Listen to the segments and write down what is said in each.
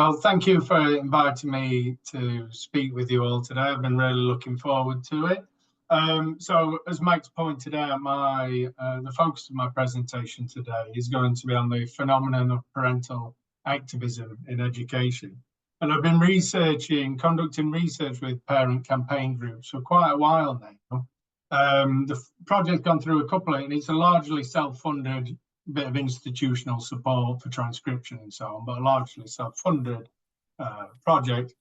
Well, thank you for inviting me to speak with you all today. I've been really looking forward to it. So as Mike's pointed out, the focus of my presentation today is going to be on the phenomenon of parental activism in education. And I've been conducting research with parent campaign groups for quite a while now. The project's gone through a couple of, and it's a largely self-funded bit of institutional support for transcription and so on, but a largely self-funded project.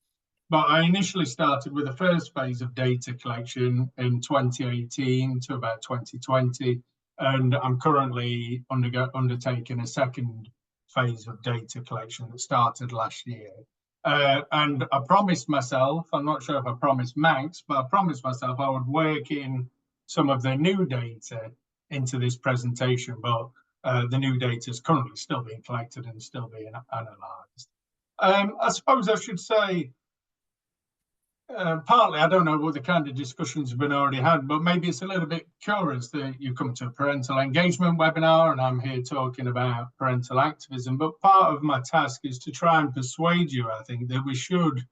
But I initially started with the first phase of data collection in 2018 to about 2020, and I'm currently undertaking a second phase of data collection that started last year. And I promised myself, I'm not sure if I promised Max, but I promised myself I would work in some of the new data into this presentation, but the new data is currently still being collected and still being analysed. I suppose I should say, partly, I don't know what the kind of discussions have been already had, but maybe it's a little bit curious that you come to a parental engagement webinar and I'm here talking about parental activism. But part of my task is to try and persuade you, I think, that we should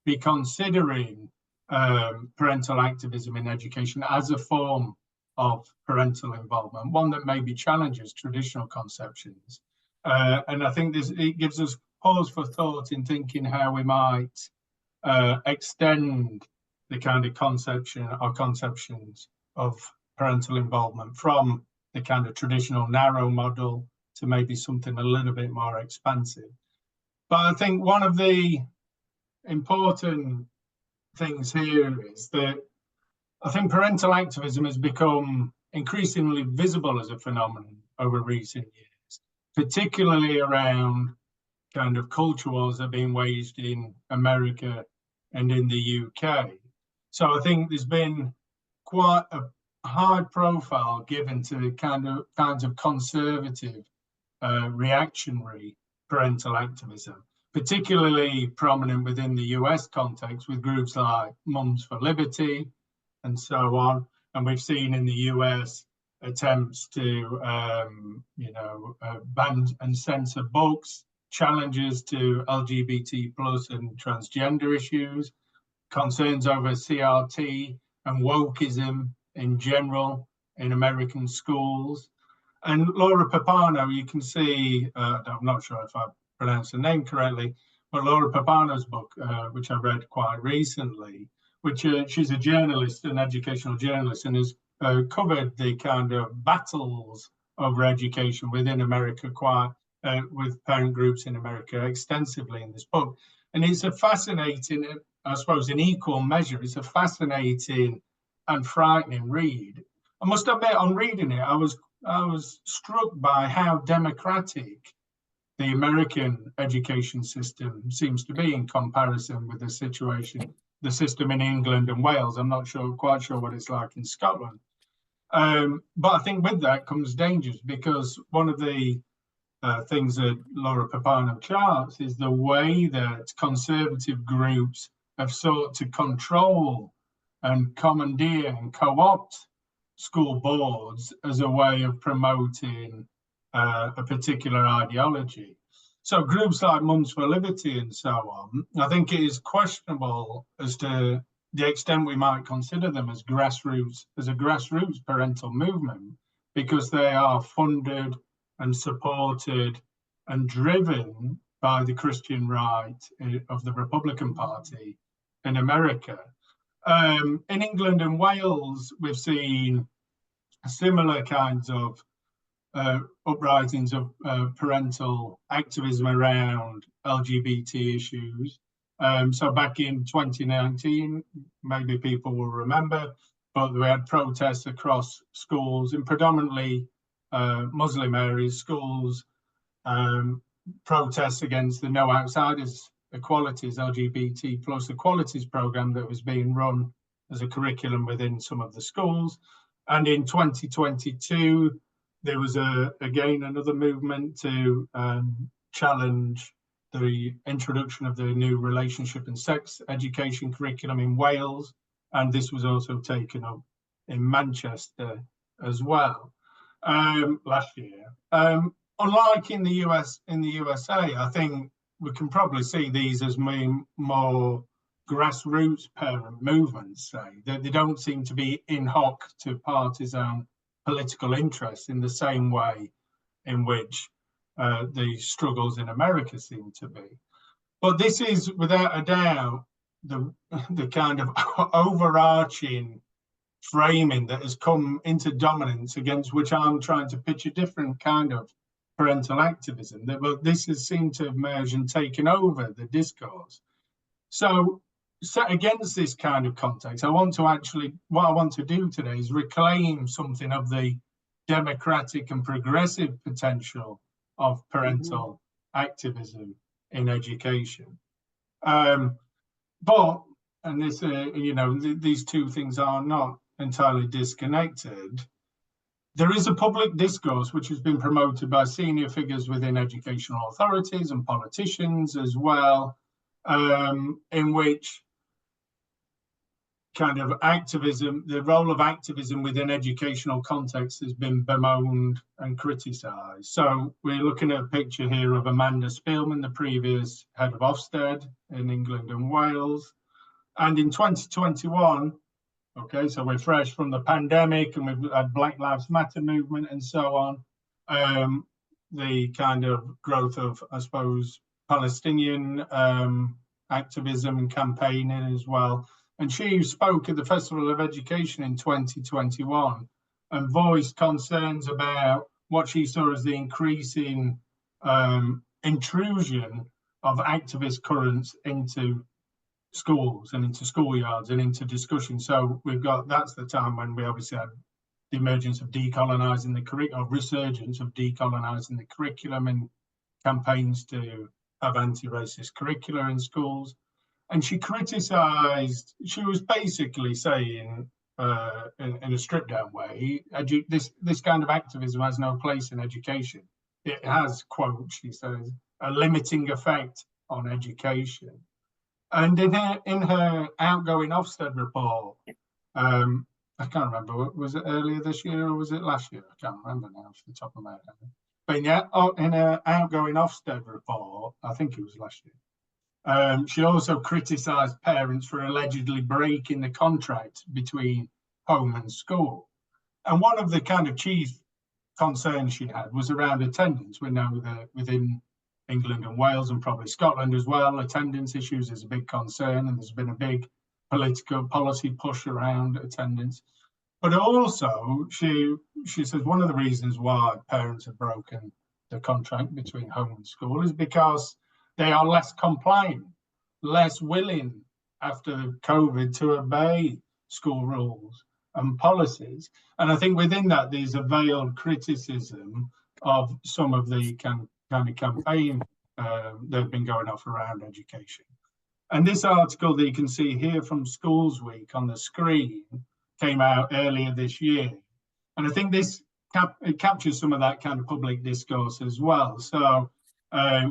be considering parental activism in education as a form of parental involvement, one that maybe challenges traditional conceptions. And I think it gives us pause for thought in thinking how we might extend the kind of conceptions of parental involvement from the kind of traditional narrow model to maybe something a little bit more expansive. But I think one of the important things here is that I think parental activism has become increasingly visible as a phenomenon over recent years, particularly around kind of culture wars that are being waged in America and in the UK. So I think there's been quite a high profile given to kinds of conservative, reactionary parental activism, particularly prominent within the US context with groups like Mums for Liberty and so on. And we've seen in the US attempts to, ban and censor books, challenges to LGBT plus and transgender issues, concerns over CRT and wokeism in general in American schools. And Laura Pappano, you can see, I'm not sure if I pronounced the name correctly, but Laura Pappano's book, which I read quite recently, which she's a journalist, an educational journalist, and has covered the kind of battles over education within America with parent groups in America extensively in this book. And it's a fascinating, I suppose in equal measure, it's a fascinating and frightening read. I must admit, on reading it, I was struck by how democratic the American education system seems to be in comparison with the system in England and Wales. I'm not quite sure what it's like in Scotland. But I think with that comes dangers, because one of the things that Laura Pappano charts is the way that conservative groups have sought to control and commandeer and co-opt school boards as a way of promoting a particular ideology. So groups like Mums for Liberty and so on, I think it is questionable as to the extent we might consider them as a grassroots parental movement, because they are funded and supported and driven by the Christian right of the Republican Party in America. In England and Wales, we've seen similar kinds of uprisings of parental activism around LGBT issues. So back in 2019, maybe people will remember, but we had protests across schools in predominantly Muslim areas, schools, protests against the No Outsiders Equalities, LGBT plus equalities program that was being run as a curriculum within some of the schools. And in 2022, there was again another movement to challenge the introduction of the new relationship and sex education curriculum in Wales, and this was also taken up in Manchester as well last year. Unlike in the USA, I think we can probably see these as more grassroots parent movements, say. They don't seem to be in hoc to partisan political interests in the same way in which the struggles in America seem to be. But this is, without a doubt, the kind of overarching framing that has come into dominance, against which I'm trying to pitch a different kind of parental activism. This has seemed to have merged and taken over the discourse. So set against this kind of context, what I want to do today is reclaim something of the democratic and progressive potential of parental activism in education. But, and this, these two things are not entirely disconnected. There is a public discourse which has been promoted by senior figures within educational authorities and politicians as well, in which kind of activism, the role of activism within educational context has been bemoaned and criticised. So we're looking at a picture here of Amanda Spielman, the previous head of Ofsted in England and Wales. And in 2021, okay, so we're fresh from the pandemic and we've had Black Lives Matter movement and so on. The kind of growth of, I suppose, Palestinian activism and campaigning as well. And she spoke at the Festival of Education in 2021 and voiced concerns about what she saw as the increasing intrusion of activist currents into schools and into schoolyards and into discussion. So that's the time when we obviously had the emergence of decolonising the curriculum, resurgence of decolonising the curriculum and campaigns to have anti-racist curricula in schools. And she criticised, she was basically saying, in a stripped down way, this kind of activism has no place in education. It has, quote, she says, a limiting effect on education. And in her outgoing Ofsted report, I can't remember, was it earlier this year or was it last year? I can't remember now off the top of my head. But yeah, in her outgoing Ofsted report, I think it was last year, she also criticised parents for allegedly breaking the contract between home and school. And one of the kind of chief concerns she had was around attendance. We know that within England and Wales and probably Scotland as well, attendance issues is a big concern, and there's been a big political policy push around attendance. But also, she says one of the reasons why parents have broken the contract between home and school is because they are less compliant, less willing after COVID to obey school rules and policies. And I think within that, there's a veiled criticism of some of the kind of campaign that have been going off around education. And this article that you can see here from Schools Week on the screen came out earlier this year. And I think this it captures some of that kind of public discourse as well. So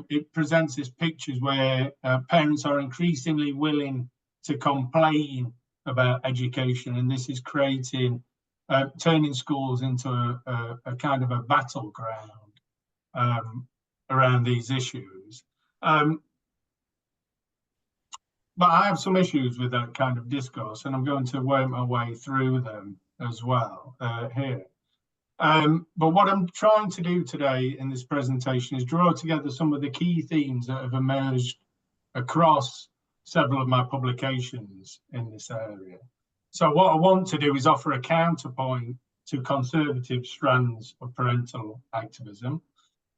it presents these pictures where parents are increasingly willing to complain about education, and this is creating, turning schools into a kind of a battleground around these issues. But I have some issues with that kind of discourse, and I'm going to work my way through them as well here. But what I'm trying to do today in this presentation is draw together some of the key themes that have emerged across several of my publications in this area. So what I want to do is offer a counterpoint to conservative strands of parental activism.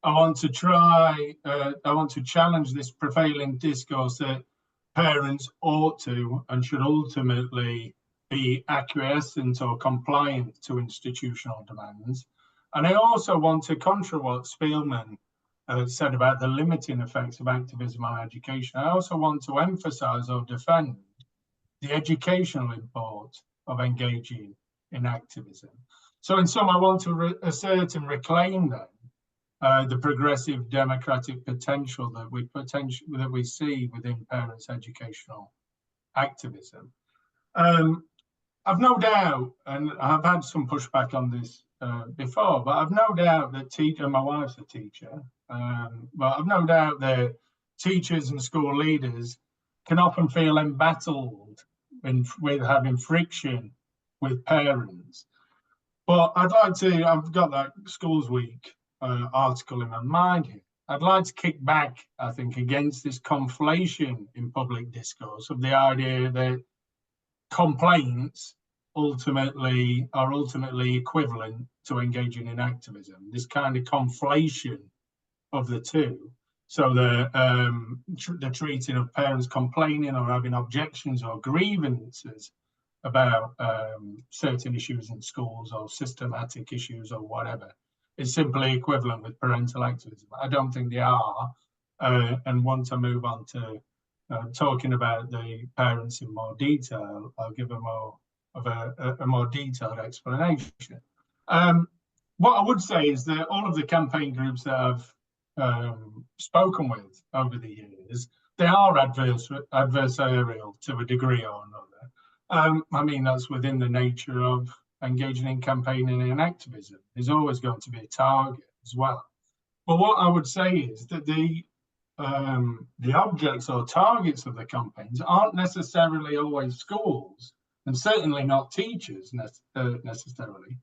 I want to challenge this prevailing discourse that parents ought to and should ultimately be acquiescent or compliant to institutional demands. And I also want to contra what Spielman said about the limiting effects of activism on education. I also want to emphasize or defend the educational import of engaging in activism. So in sum, I want to assert and reclaim then the progressive democratic potential that we see within parents' educational activism. I've no doubt, and I've had some pushback on this before, but I've no doubt that my wife's a teacher, but I've no doubt that teachers and school leaders can often feel embattled with having friction with parents. But I'd like to, I've got that Schools Week article in my mind here. I'd like to kick back, I think, against this conflation in public discourse of the idea that complaints are ultimately equivalent to engaging in activism. This kind of conflation of the two. So the treating of parents complaining or having objections or grievances about certain issues in schools or systematic issues or whatever is simply equivalent with parental activism. I don't think they are. And once I move on to talking about the parents in more detail, I'll give a more detailed explanation. What I would say is that all of the campaign groups that I've spoken with over the years, they are adversarial to a degree or another. I mean, that's within the nature of engaging in campaigning and activism. There's always going to be a target as well. But what I would say is that the objects or targets of the campaigns aren't necessarily always schools, and certainly not teachers necessarily.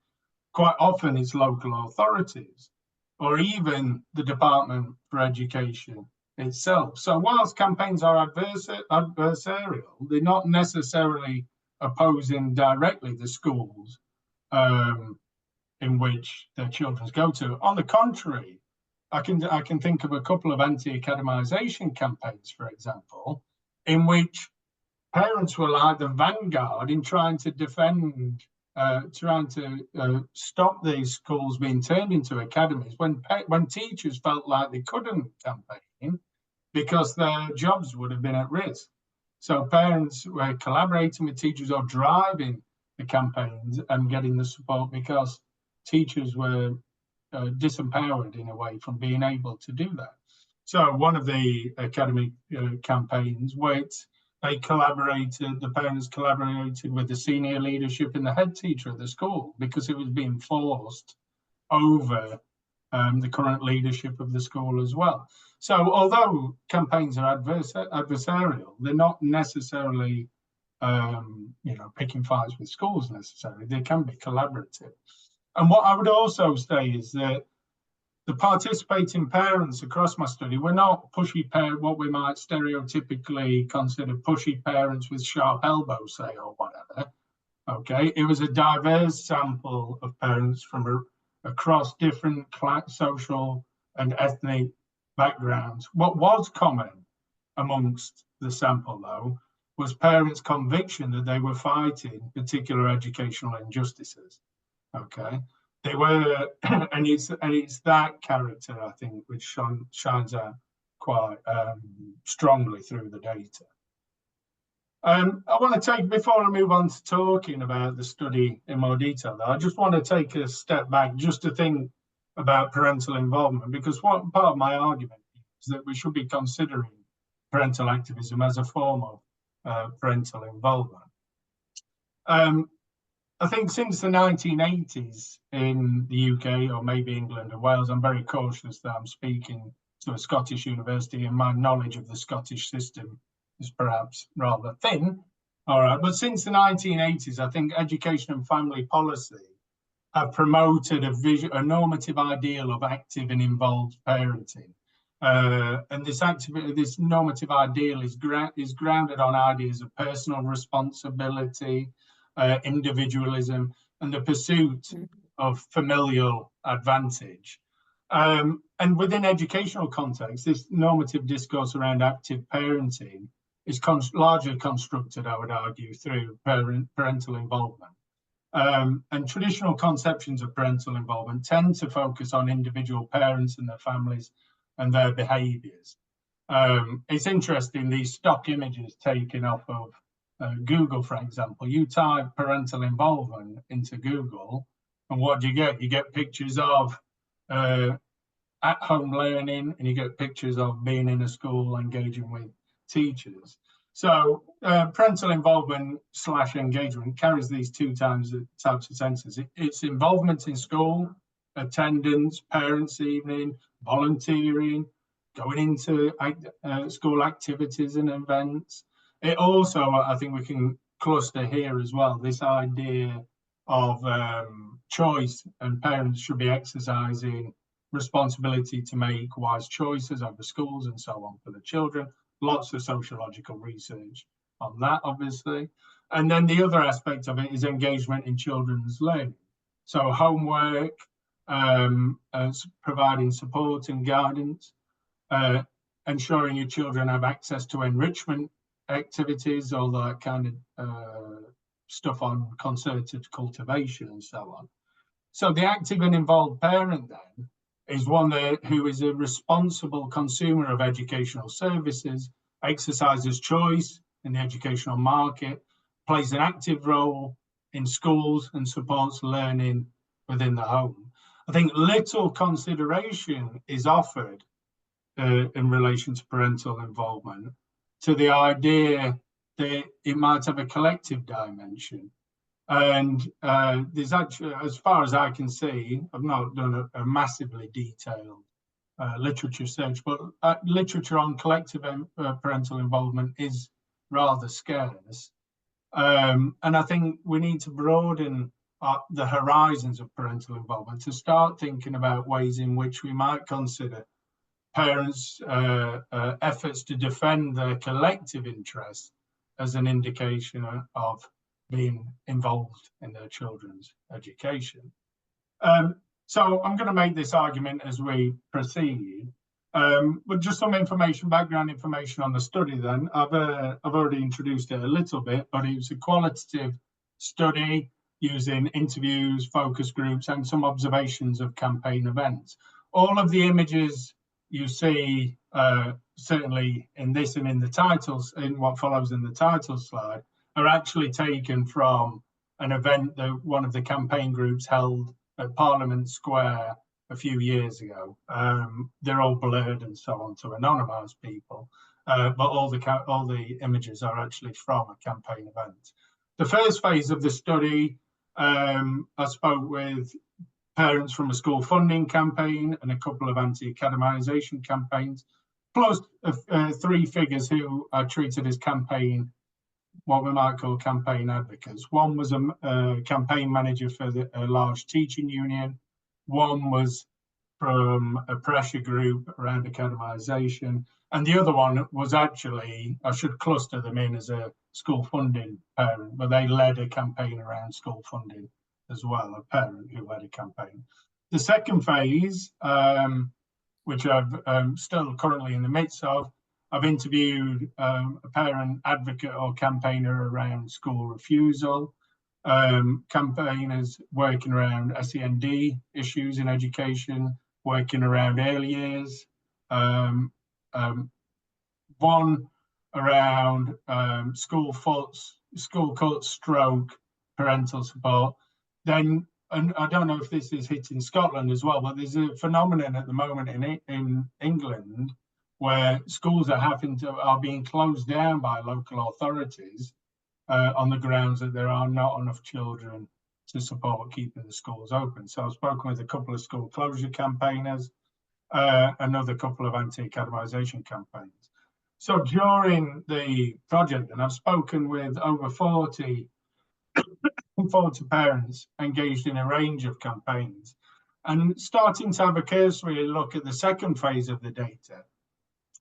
Quite often it's local authorities or even the Department for Education itself. So whilst campaigns are adversarial, they're not necessarily opposing directly the schools in which their children go to. On the contrary, I can think of a couple of anti-academisation campaigns, for example, in which parents were like the vanguard in trying to defend, stop these schools being turned into academies when teachers felt like they couldn't campaign because their jobs would have been at risk. So parents were collaborating with teachers or driving the campaigns and getting the support because teachers were disempowered in a way from being able to do that. So one of the academic campaigns where the parents collaborated with the senior leadership and the head teacher of the school because it was being forced over the current leadership of the school as well. So although campaigns are adversarial, they're not necessarily picking fights with schools necessarily. They can be collaborative. And what I would also say is that the participating parents across my study were not pushy parents, what we might stereotypically consider pushy parents with sharp elbows, say, or whatever. Okay, it was a diverse sample of parents from across different social and ethnic backgrounds. What was common amongst the sample, though, was parents' conviction that they were fighting particular educational injustices. Okay, they were, and it's that character, I think, which shines out quite strongly through the data. I want to take, before I move on to talking about the study in more detail, though, I just want to take a step back just to think about parental involvement, because part of my argument is that we should be considering parental activism as a form of parental involvement. I think since the 1980s in the UK, or maybe England and Wales, I'm very cautious that I'm speaking to a Scottish university and my knowledge of the Scottish system is perhaps rather thin. All right, but since the 1980s, I think education and family policy have promoted a normative ideal of active and involved parenting. And this normative ideal is grounded on ideas of personal responsibility, individualism, and the pursuit of familial advantage. And within educational context, this normative discourse around active parenting is largely constructed, I would argue, through parental involvement. And traditional conceptions of parental involvement tend to focus on individual parents and their families and their behaviours. It's interesting, these stock images taken off of Google, for example, you type parental involvement into Google, and what do you get? You get pictures of at-home learning, and you get pictures of being in a school, engaging with teachers. So parental involvement / engagement carries these two types of senses. It's involvement in school, attendance, parents' evening, volunteering, going into school activities and events. It also, I think we can cluster here as well, this idea of choice, and parents should be exercising responsibility to make wise choices over schools and so on for the children. Lots of sociological research on that, obviously. And then the other aspect of it is engagement in children's learning. So homework, providing support and guidance, ensuring your children have access to enrichment activities, all that kind of stuff on concerted cultivation and so on. So the active and involved parent then is one who is a responsible consumer of educational services, exercises choice in the educational market, plays an active role in schools and supports learning within the home. I think little consideration is offered in relation to parental involvement to the idea that it might have a collective dimension. And there's actually, as far as I can see, I've not done a massively detailed literature search, but literature on collective parental involvement is rather scarce. And I think we need to broaden the horizons of parental involvement to start thinking about ways in which we might consider parents' efforts to defend their collective interests as an indication of being involved in their children's education. So I'm going to make this argument as we proceed. But just some information, background information on the study then. I've already introduced it a little bit, but it was a qualitative study using interviews, focus groups, and some observations of campaign events. All of the images you see, certainly in this and in the titles, in what follows in the title slide, are actually taken from an event that one of the campaign groups held at Parliament Square a few years ago. They're all blurred and so on to anonymise people, but all the images are actually from a campaign event. The first phase of the study, I spoke with parents from a school funding campaign and a couple of anti-academisation campaigns, plus 3 figures who are treated as what we might call campaign advocates. One was a campaign manager for a large teaching union. One was from a pressure group around academisation. And the other one was actually, I should cluster them in as a school funding parent, but they led a campaign around school funding as well, a parent who led a campaign. The second phase, which I'm still currently in the midst of, I've interviewed a parent advocate or campaigner around school refusal, campaigners working around SEND issues in education, working around early years, one around school cuts, stroke, parental support. Then, and I don't know if this is hitting Scotland as well, but there's a phenomenon at the moment in England where schools are being closed down by local authorities on the grounds that there are not enough children to support keeping the schools open. So I've spoken with a couple of school closure campaigners, another couple of anti-academisation campaigns. So during the project, and I've spoken with over 40 parents engaged in a range of campaigns, and starting to have a cursory look at the second phase of the data,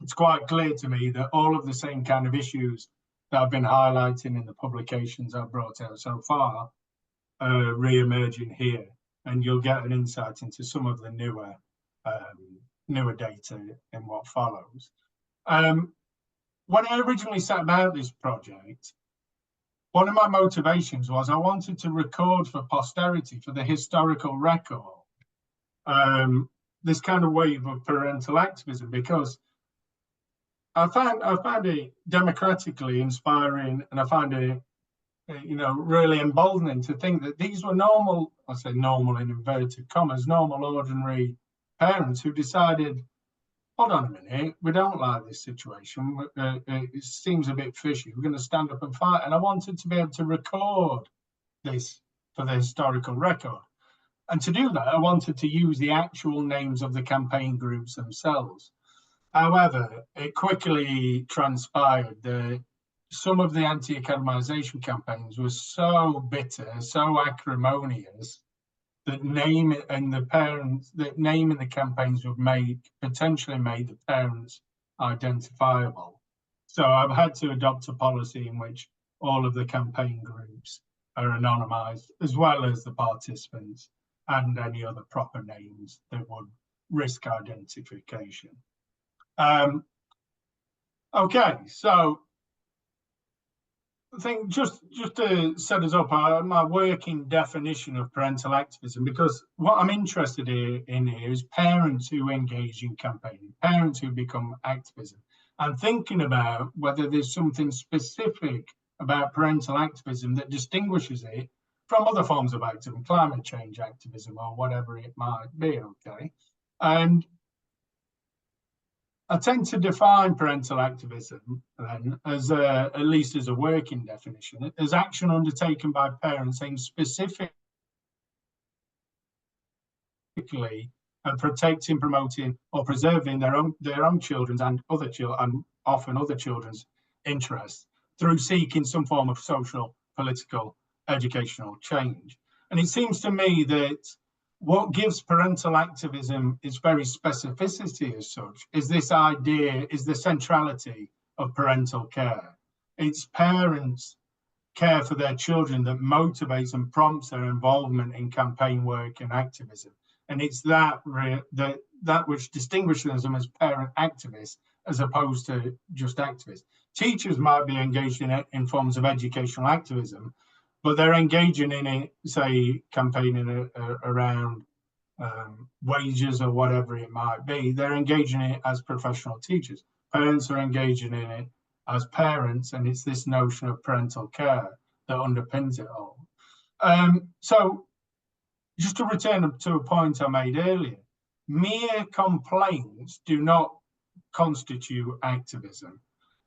it's quite clear to me that all of the same kind of issues that I've been highlighting in the publications I've brought out so far are re-emerging here, and you'll get an insight into some of the newer data in what follows. When I originally set about this project, one of my motivations was I wanted to record for posterity, for the historical record, this kind of wave of parental activism, because I found it democratically inspiring, and I find it, really emboldening to think that these were normal, I say normal in inverted commas, normal, ordinary parents who decided, hold on a minute, we don't like this situation. It seems a bit fishy. We're going to stand up and fight. And I wanted to be able to record this for the historical record. And to do that, I wanted to use the actual names of the campaign groups themselves. However, it quickly transpired that some of the anti-academisation campaigns were so bitter, so acrimonious, that name in the campaigns would potentially made the parents identifiable. So I've had to adopt a policy in which all of the campaign groups are anonymised, as well as the participants and any other proper names that would risk identification. Okay, so I think just to set us up, my working definition of parental activism, because what I'm interested in here is parents who engage in campaigning, parents who become activism. I'm thinking about whether there's something specific about parental activism that distinguishes it from other forms of activism, climate change activism, or whatever it might be, okay? And I tend to define parental activism then as at least as a working definition, as action undertaken by parents aimed specifically at protecting, promoting, or preserving their own children's and often other children's interests through seeking some form of social, political, educational change. And it seems to me that what gives parental activism its very specificity as such is this idea, is the centrality of parental care. It's parents' care for their children that motivates and prompts their involvement in campaign work and activism. And it's that which distinguishes them as parent activists as opposed to just activists. Teachers might be engaged in forms of educational activism, but they're engaging in it, say, campaigning around wages or whatever it might be. They're engaging in it as professional teachers. Parents are engaging in it as parents, and it's this notion of parental care that underpins it all. So just to return to a point I made earlier, mere complaints do not constitute activism.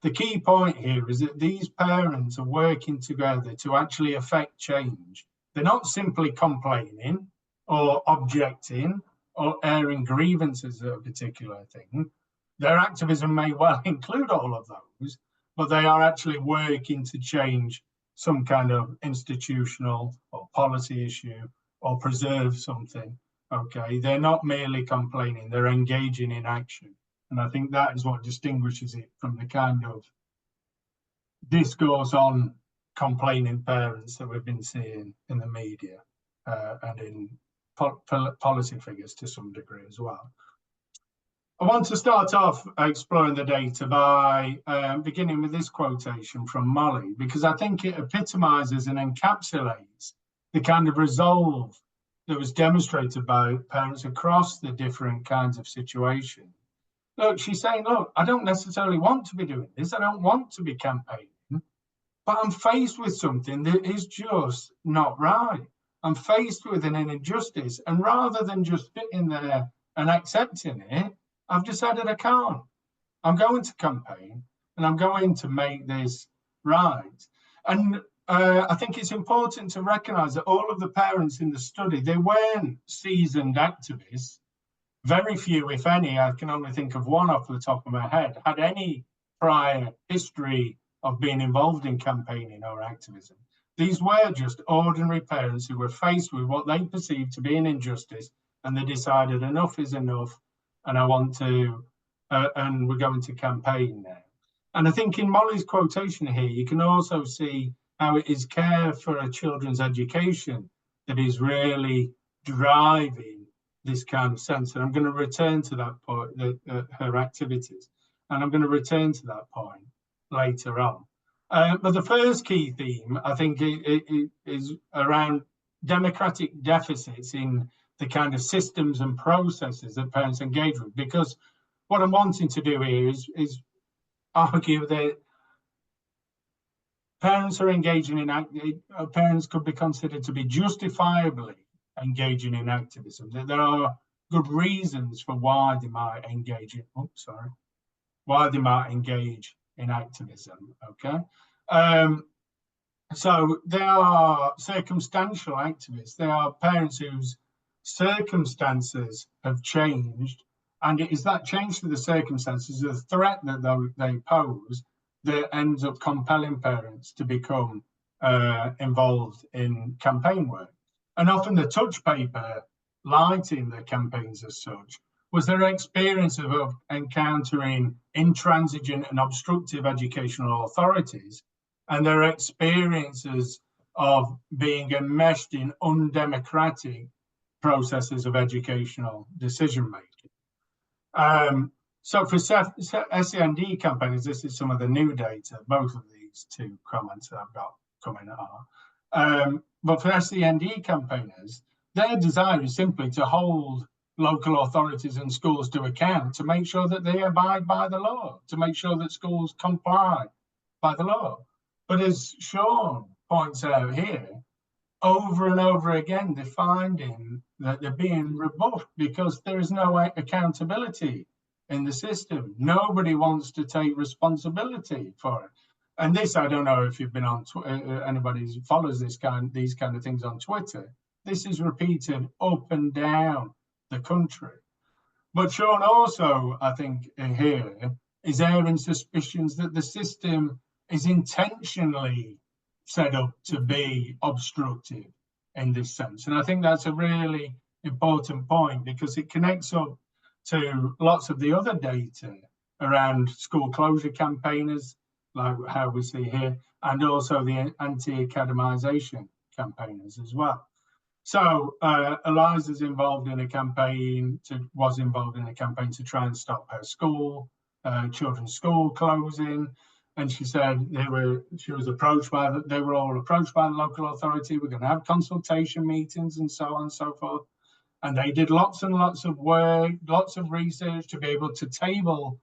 The key point here is that these parents are working together to actually affect change. They're not simply complaining or objecting or airing grievances at a particular thing. Their activism may well include all of those, but they are actually working to change some kind of institutional or policy issue or preserve something. Okay, they're not merely complaining, they're engaging in action. And I think that is what distinguishes it from the kind of discourse on complaining parents that we've been seeing in the media and in policy figures to some degree as well. I want to start off exploring the data by beginning with this quotation from Molly, because I think it epitomizes and encapsulates the kind of resolve that was demonstrated by parents across the different kinds of situations. Look, she's saying, look, I don't necessarily want to be doing this. I don't want to be campaigning, but I'm faced with something that is just not right. I'm faced with an injustice. And rather than just sitting there and accepting it, I've decided I can't. I'm going to campaign and I'm going to make this right. And I think it's important to recognize that all of the parents in the study, they weren't seasoned activists. Very few, if any, I can only think of one off the top of my head, had any prior history of being involved in campaigning or activism. These were just ordinary parents who were faced with what they perceived to be an injustice, and they decided enough is enough, and I want to, and we're going to campaign now. And I think in Molly's quotation here, you can also see how it is care for a children's education that is really driving this kind of sense. And I'm going to return to that point, her activities, and I'm going to return to that point later on. But the first key theme, I think, it is around democratic deficits in the kind of systems and processes that parents engage with. Because what I'm wanting to do here is argue that parents are engaging in parents could be considered to be justifiably engaging in activism. There are good reasons for why they might engage in. Why they might engage in activism. Okay, so they are circumstantial activists. They are parents whose circumstances have changed And it is that change to the circumstances, the threat that they pose, that ends up compelling parents to become involved in campaign work. And often the touch paper lighting the campaigns as such was their experience of encountering intransigent and obstructive educational authorities, and their experiences of being enmeshed in undemocratic processes of educational decision making. So for SEND campaigners, this is some of the new data. Both of these two comments that I've got coming are. But for SEND campaigners, their desire is simply to hold local authorities and schools to account, to make sure that they abide by the law, to make sure that schools comply by the law. But as Sean points out here, over and over again, they're finding that they're being rebuffed because there is no accountability in the system. Nobody wants to take responsibility for it. And this, I don't know if you've been on, anybody who follows these kind of things on Twitter. This is repeated up and down the country. But Sean also, I think, here is airing suspicions that the system is intentionally set up to be obstructive in this sense. And I think that's a really important point, because it connects up to lots of the other data around school closure campaigners, like how we see here, and also the anti-academisation campaigners as well. So Eliza's involved in a campaign was involved in a campaign to try and stop her school, children's school closing. And she said they were all approached by the local authority. We're going to have consultation meetings and so on and so forth. And they did lots and lots of work, lots of research to be able to table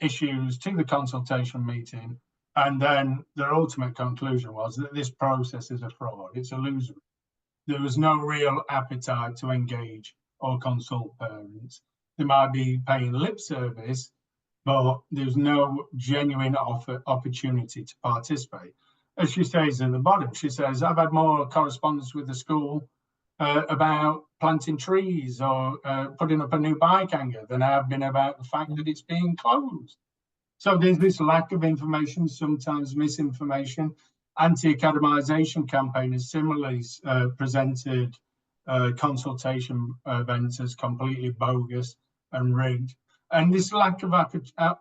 issues to the consultation meeting. And then their ultimate conclusion was that this process is a fraud. It's illusory. There was no real appetite to engage or consult parents. They might be paying lip service, but there's no genuine opportunity to participate. As she says at the bottom, she says, I've had more correspondence with the school about planting trees or putting up a new bike hanger than I have been about the fact that it's being closed. So there's this lack of information, sometimes misinformation. Anti-academisation campaigners similarly presented consultation events as completely bogus and rigged. And this lack of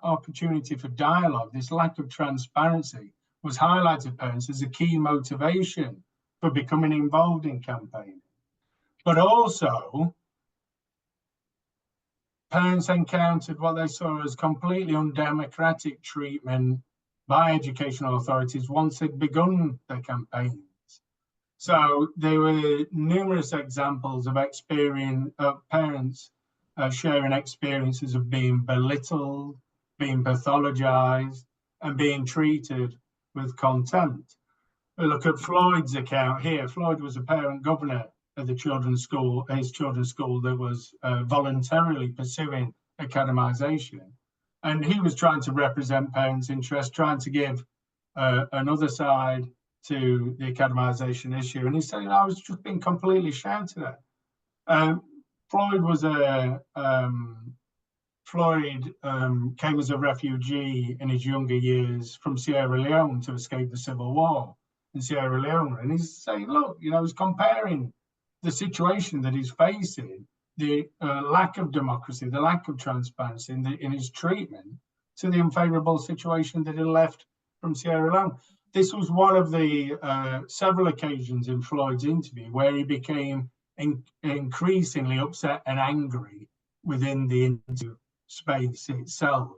opportunity for dialogue, this lack of transparency, was highlighted parents as a key motivation for becoming involved in campaigning. But also, parents encountered what they saw as completely undemocratic treatment by educational authorities once they'd begun their campaigns. So there were numerous examples of parents sharing experiences of being belittled, being pathologized, and being treated with contempt. We look at Floyd's account here. Floyd was a parent governor at the children's school, his children's school that was voluntarily pursuing academisation. And he was trying to represent parents' interests, trying to give another side to the academisation issue. And he said, I was just being completely shouted at. Floyd came as a refugee in his younger years from Sierra Leone to escape the civil war in Sierra Leone. And he's saying, look, he's comparing the situation that he's facing, the lack of democracy, the lack of transparency in his treatment, to the unfavourable situation that he left from Sierra Leone. This was one of the several occasions in Floyd's interview where he became increasingly upset and angry within the interview space itself.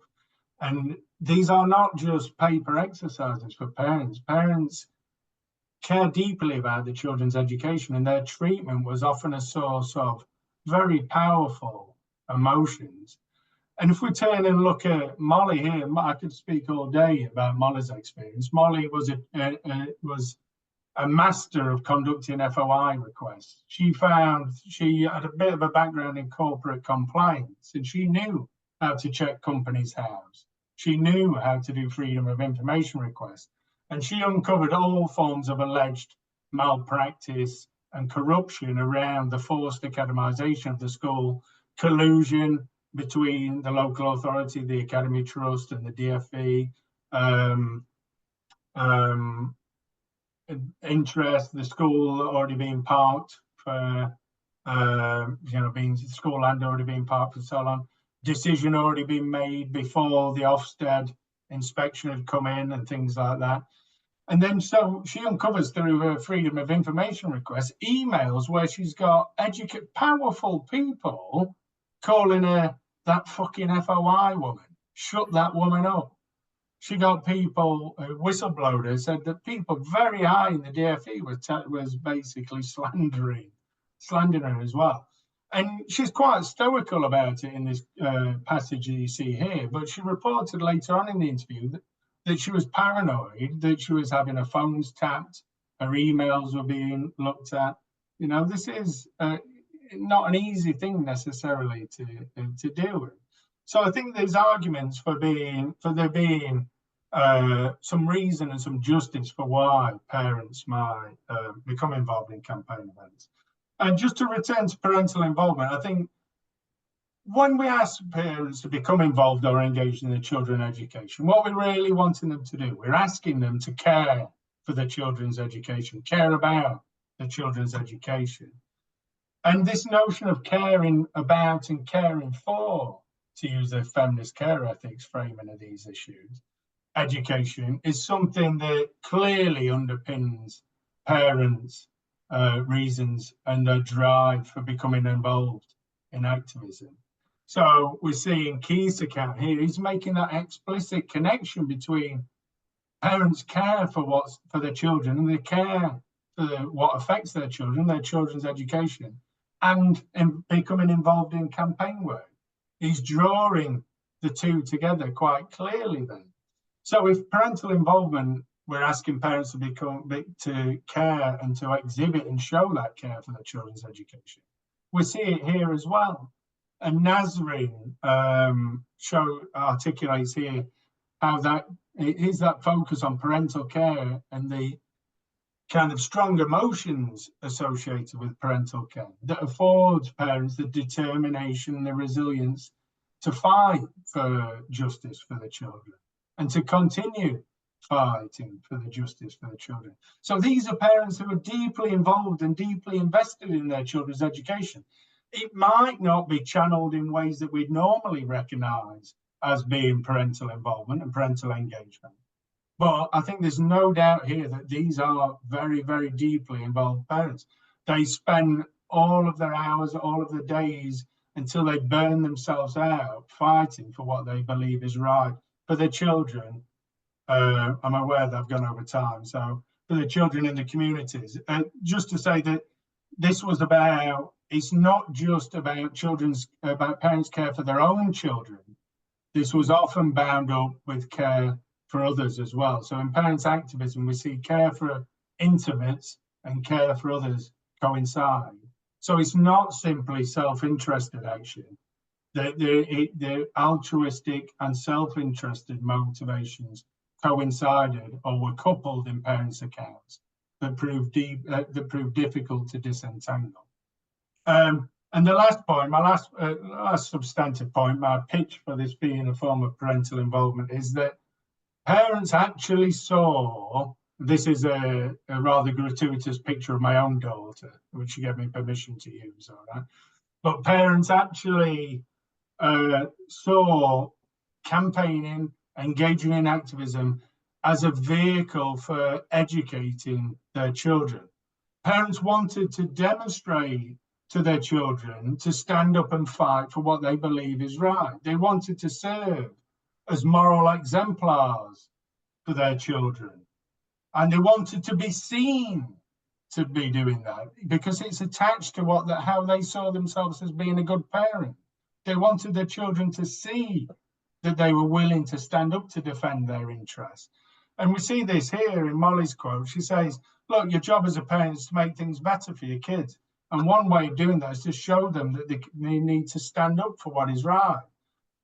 And these are not just paper exercises for parents. Parents care deeply about the children's education, and their treatment was often a source of very powerful emotions. And if we turn and look at Molly here, I could speak all day about Molly's experience. Molly was a master of conducting FOI requests. She had a bit of a background in corporate compliance, and she knew how to check companies' house. She knew how to do freedom of information requests. And she uncovered all forms of alleged malpractice and corruption around the forced academisation of the school, collusion between the local authority, the Academy Trust, and the DfE. Interest, the school already being parked for, being school land already being parked for so long. Decision already been made before the Ofsted inspection had come in and things like that. And then so she uncovers through her freedom of information request emails where she's got powerful people calling her that fucking FOI woman. Shut that woman up. She got people, whistleblowers said that people very high in the DfE was basically slandering her as well. And she's quite stoical about it in this passage that you see here, but she reported later on in the interview that she was paranoid, that she was having her phones tapped, her emails were being looked at. You know, this is not an easy thing necessarily to deal with. So I think there's arguments for there being some reason and some justice for why parents might become involved in campaign events. And just to return to parental involvement, I think when we ask parents to become involved or engaged in their children's education, what we're really wanting them to do, we're asking them to care for their children's education, care about their children's education. And this notion of caring about and caring for, to use the feminist care ethics framing of these issues, education is something that clearly underpins parents' reasons and their drive for becoming involved in activism. So we're seeing Keith's account here, he's making that explicit connection between parents' care for their children and their care for what affects their children's education, and becoming involved in campaign work. He's drawing the two together quite clearly then. So if parental involvement, we're asking parents to care and to exhibit and show that care for their children's education. We see it here as well. And Nazrin articulates here how that is that focus on parental care and the kind of strong emotions associated with parental care that affords parents the determination, the resilience to fight for justice for the children and to continue fighting for the justice for the children. So these are parents who are deeply involved and deeply invested in their children's education. It might not be channeled in ways that we'd normally recognise as being parental involvement and parental engagement. But I think there's no doubt here that these are very, very deeply involved parents. They spend all of their hours, all of their days until they burn themselves out fighting for what they believe is right for their children. I'm aware that I've gone over time. So for the children in the communities, just to say that this was about, it's not just about parents' care for their own children. This was often bound up with care for others as well. So in parents' activism, we see care for intimates and care for others coincide. So it's not simply self-interested action. The altruistic and self-interested motivations coincided or were coupled in parents' accounts that proved difficult to disentangle. And the last point, my last substantive point, my pitch for this being a form of parental involvement is that parents actually saw, this is a rather gratuitous picture of my own daughter, which she gave me permission to use, all right? But parents actually saw campaigning, engaging in activism as a vehicle for educating their children. Parents wanted to demonstrate to their children to stand up and fight for what they believe is right. They wanted to serve as moral exemplars for their children. And they wanted to be seen to be doing that because it's attached to how they saw themselves as being a good parent. They wanted their children to see that they were willing to stand up to defend their interests. And we see this here in Molly's quote. She says, look, your job as a parent is to make things better for your kids. And one way of doing that is to show them that they need to stand up for what is right.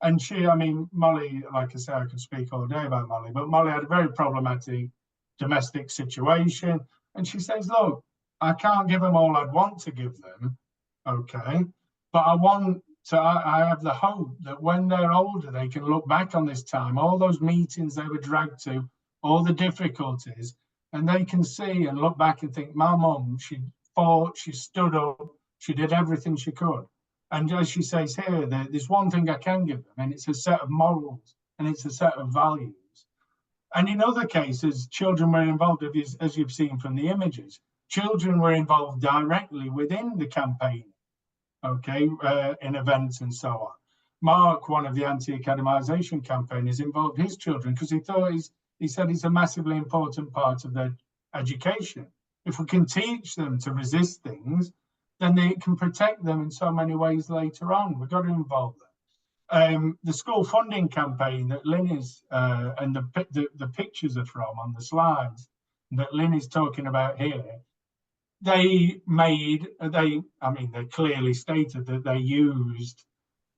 And Molly, like I say, I could speak all day about Molly, but Molly had a very problematic domestic situation. And she says, look, I can't give them all I'd want to give them, okay? But I want So I have the hope that when they're older, they can look back on this time, all those meetings they were dragged to, all the difficulties, and they can see and look back and think, my mum, she fought, she stood up, she did everything she could. And as she says here, there's one thing I can give them, and it's a set of morals, and it's a set of values. And in other cases, children were involved, as you've seen from the images. Children were involved directly within the campaign, okay, in events and so on. Mark, one of the anti-academisation campaigners, involved his children because he said it's a massively important part of their education. If we can teach them to resist things, then it can protect them in so many ways later on. We've got to involve them. The school funding campaign that Lynn is, and the pictures are from on the slides that Lynn is talking about here, they clearly stated that they used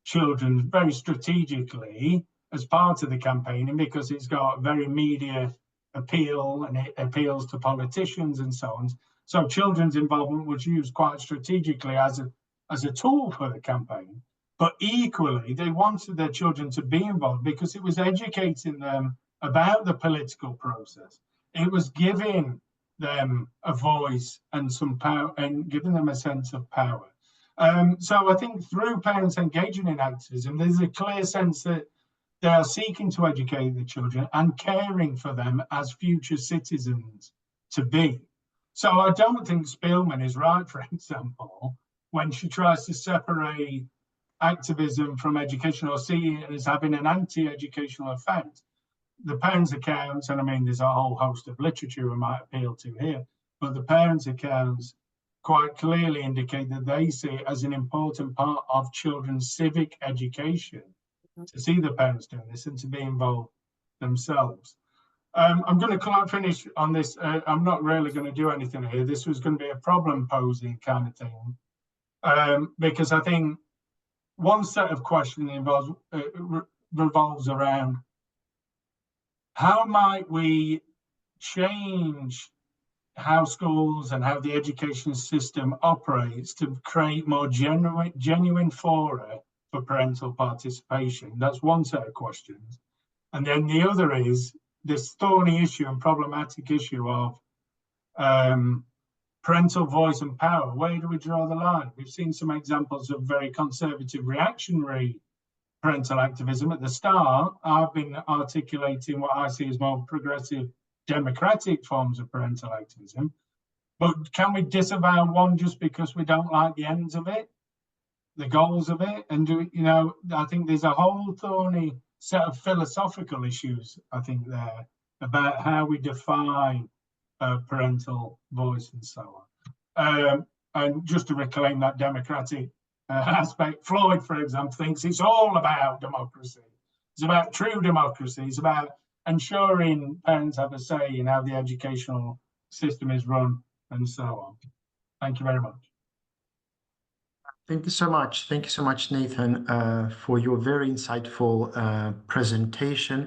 children very strategically as part of the campaigning because it's got very media appeal and it appeals to politicians and so on. So children's involvement was used quite strategically as a tool for the campaign. But equally, they wanted their children to be involved because it was educating them about the political process. It was giving them a voice and some power and giving them a sense of power. So I think through parents engaging in activism, there's a clear sense that they are seeking to educate the children and caring for them as future citizens to be. So I don't think Spielman is right, for example, when she tries to separate activism from education or see it as having an anti-educational effect. The parents' accounts, and I mean, there's a whole host of literature we might appeal to here, but the parents' accounts quite clearly indicate that they see it as an important part of children's civic education to see the parents doing this and to be involved themselves. I'm going to finish on this. I'm not really going to do anything here. This was going to be a problem posing kind of thing, because I think one set of questions revolves around how might we change how schools and how the education system operates to create more genuine fora for parental participation. That's one set of questions. And then the other is this thorny issue and problematic issue of parental voice and power. Where do we draw the line? We've seen some examples of very conservative reactionary parental activism. At the start, I've been articulating what I see as more progressive democratic forms of parental activism. But can we disavow one just because we don't like the ends of it, the goals of it? And I think there's a whole thorny set of philosophical issues, I think, there about how we define parental voice and so on. And just to reclaim that democratic aspect, Floyd, for example, thinks it's all about democracy. It's about true democracy. It's about ensuring parents have a say in how the educational system is run and so on. Thank you very much. Thank you so much. Thank you so much, Nathan, for your very insightful presentation.